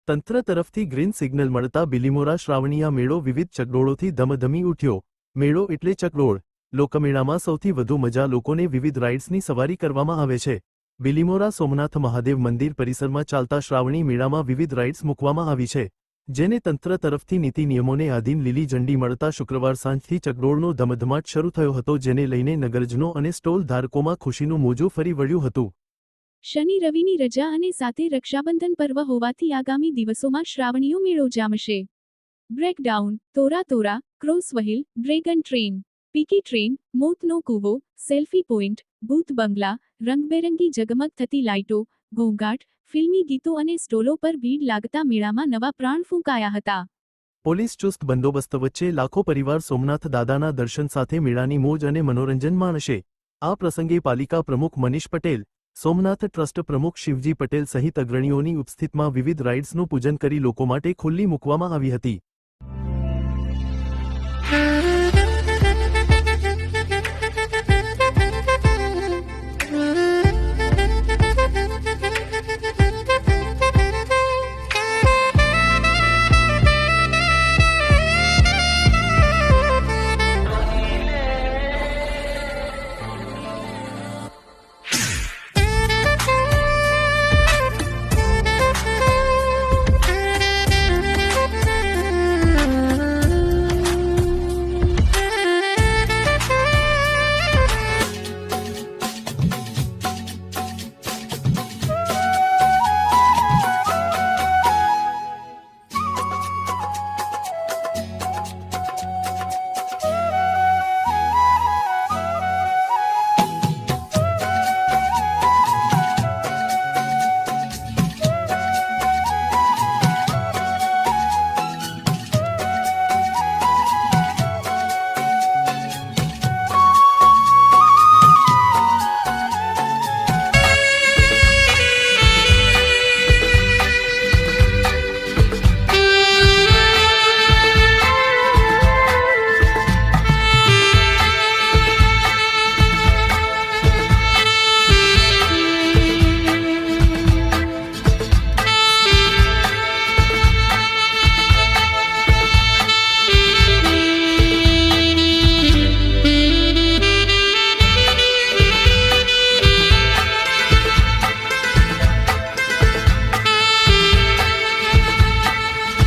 તંત્ર તરફથી green signal મળતા બિલીમોરા શ્રાવણીયા મેળો વિવિધ ચકડોળોથી ધમધમી ઉઠ્યો। મેળો એટલે ચકડોળ। લોકમેળામાં સૌથી વધુ મજા લોકોને વિવિધ રાઇડ્સની સવારી કરવામાં આવે છે। બિલીમોરા સોમનાથ મહાદેવ મંદિર પરિસરમાં ચાલતા શ્રાવણી મેળામાં વિવિધ રાઇડ્સ મૂકવામાં આવી છે, જેને તંત્ર તરફથી નીતિ નિયમોને આધીન લીલી ઝંડી મળતા શુક્રવાર સાંજથી ચકડોળનો ધમધમાટ શરૂ થયો હતો, જેને લઈને નગરજનો અને સ્ટોલ ધારકોમાં ખુશીનું મોજું ફરી વળ્યું હતું। શનિ રવિની રજા અને સાથે રક્ષાબંધન પર્વ હોવાથી આગામી દિવસોમાં શ્રાવણીયો મેળો જામશે। બ્રેકડાઉન, તોરા તોરા, ક્રોસ વ્હીલ, ડ્રેગન ટ્રેન, પીકી ટ્રેન, મોતનો કૂવો, સેલ્ફી પોઈન્ટ, ભૂત બંગલા, રંગબેરંગી જગમગ થતી લાઇટો, ઘોંઘાટ, ફિલ્મી ગીતો અને સ્ટોલો પર ભીડ લાગતા મેળામાં નવા પ્રાણ ફૂંકાયા હતા। પોલીસ ચુસ્ત બંદોબસ્ત વચ્ચે લાખો પરિવાર સોમનાથ દાદાના દર્શન સાથે મેળાની મોજ અને મનોરંજન માણશે। આ પ્રસંગે પાલિકા પ્રમુખ મનીષ પટેલ, સોમનાથ ટ્રસ્ટ પ્રમુખ શિવજી પટેલ સહિત અગ્રણીઓની ઉપસ્થિતિમાં વિવિધ રાઇડ્સનું પૂજન કરી લોકો માટે ખુલ્લી મૂકવામાં આવી હતી।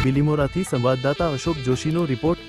બિલીમોરાથી સંવાદદાતા અશોક જોશીનો રિપોર્ટ।